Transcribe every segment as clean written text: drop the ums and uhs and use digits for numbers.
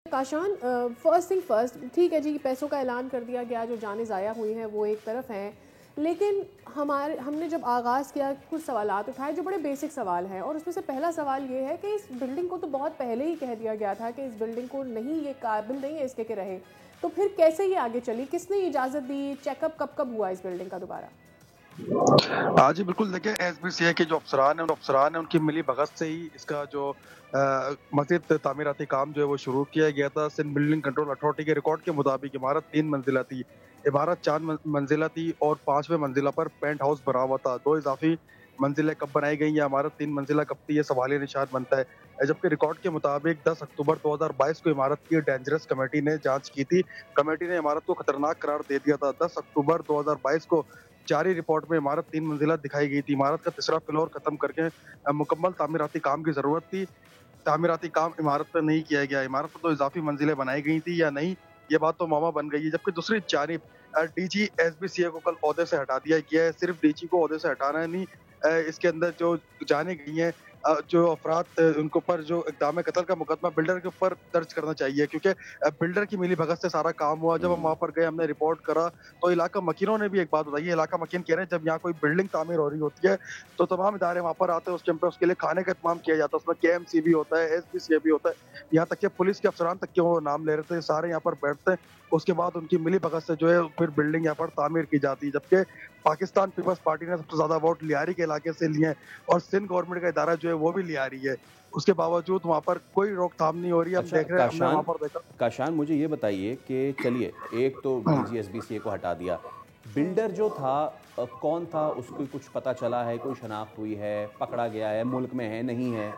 Kashan, first thing first, ठीक है जी, पैसों का ऐलान कर दिया गया, जो जानें ज़ाया हुई हैं वो एक तरफ हैं, लेकिन हमने जब आगाज़ किया कुछ सवालात उठाए जो बड़े बेसिक सवाल हैं, और उसमें से पहला सवाल ये है कि इस बिल्डिंग को तो बहुत पहले ही कह दिया गया था कि इस बिल्डिंग को नहीं, ये काबिल नहीं है इसके के रहे, तो फिर कैसे ये आगे चली, किसने इजाज़त दी, चेकअप कब कब हुआ इस बिल्डिंग का दोबारा? हाँ जी, बिल्कुल देखिए एसबीसीए के जो अफ़सरान हैं उनकी मिली भगत से ही इसका जो मज़ीद तामीराती काम जो है वो शुरू किया गया था। सिंध बिल्डिंग कंट्रोल अथॉरिटी के रिकॉर्ड के मुताबिक इमारत 3 मंजिला थी। इमारत 4 मंजिला थी और 5वें मंजिला पर पेंट हाउस बना हुआ था। 2 इज़ाफ़ी मंजिलें कब बनाई गई, या इमारत 3 मंजिला कब थी, ये सवालिया निशान बनता है। जबकि रिकॉर्ड के मुताबिक 10 अक्टूबर 2022 को इमारत की डेंजरस कमेटी ने जाँच की थी। कमेटी ने इमारत को खतरनाक करार दे दिया था। 10 अक्टूबर 2022 को जारी रिपोर्ट में इमारत 3 मंजिला दिखाई गई थी। इमारत का तीसरा फ्लोर खत्म करके मुकम्मल तामीराती काम की ज़रूरत थी। तामीराती काम इमारत पर नहीं किया गया। इमारत पर तो इज़ाफ़ी मंजिलें बनाई गई थी या नहीं, ये बात तो मामा बन गई है। जबकि दूसरी जानिब डीजी एसबीसीए को कल ओहदे से हटा दिया गया है। सिर्फ डीजी को ओहदे से हटाना है नहीं, इसके अंदर जो जाने गई हैं जो अफराद उनके ऊपर जो इक़दाम कत्ल का मुकदमा बिल्डर के ऊपर दर्ज करना चाहिए, क्योंकि बिल्डर की मिली भगत से सारा काम हुआ। जब हम वहाँ पर गए, हमने रिपोर्ट करा, तो इलाका मकीनों ने भी एक बात बताई है। इलाका मकीन कह रहे हैं जब यहाँ कोई बिल्डिंग तामीर हो रही होती है तो तमाम इदारे वहाँ पर आते हैं, उस टाइम पे उसके लिए खाने का इंतजाम किया जाता है। उसमें केएमसी भी होता है, एसपीसीए भी होता है, यहाँ तक कि पुलिस के अफसरान तक के वो नाम ले रहे थे, सारे यहाँ पर बैठते हैं। उसके बाद उनकी मिली भगत से जो है फिर बिल्डिंग यहाँ पर तामीर की जाती है। जबकि पाकिस्तान पीपल्स पार्टी ने सबसे ज्यादा वोट लियारी के इलाके से लिए हैं और सिंध गवर्नमेंट का इदारा जो है वो भी लियारी है। उसके बावजूद वहाँ पर कोई रोकथाम नहीं हो रही है। हम देख रहे हैं, हमने वहाँ पर देखा। काशान, मुझे ये बताइए कि चलिए, एक तो डीजी एसबीसीए को हटा दिया, बिल्डर जो था कौन था, उसको कुछ पता चला है, कोई शनाख्त हुई है, पकड़ा गया है, मुल्क में है नहीं है?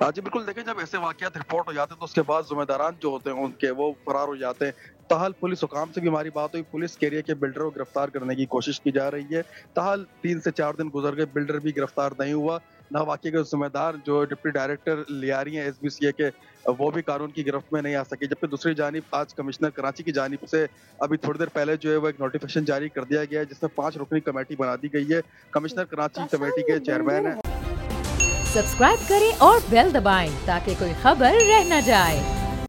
हाँ जी, बिल्कुल देखिए, जब ऐसे वाकयात रिपोर्ट हो जाते हैं तो उसके बाद जिम्मेदारान जो होते हैं उनके वो फरार हो जाते हैं। ताहल पुलिस हुकाम से भी हमारी बात हुई, पुलिस कह रही है कि बिल्डर को गिरफ्तार करने की कोशिश की जा रही है। ताहल 3 से 4 दिन गुजर गए, बिल्डर भी गिरफ्तार नहीं हुआ। ना वाकये के जिम्मेदार जो डिप्टी डायरेक्टर लियारी हैं एसबीसीए के, वो भी कानून की गिरफ्त में नहीं आ सके। जबकि दूसरी जानिब आज कमिश्नर कराची की जानिब से अभी थोड़ी देर पहले जो है वो एक नोटिफिकेशन जारी कर दिया गया है, जिसमें 5 रुकनी कमेटी बना दी गई है। कमिश्नर कराची कमेटी के चेयरमैन है। सब्सक्राइब करें और बेल दबाएं ताकि कोई खबर रह न जाए।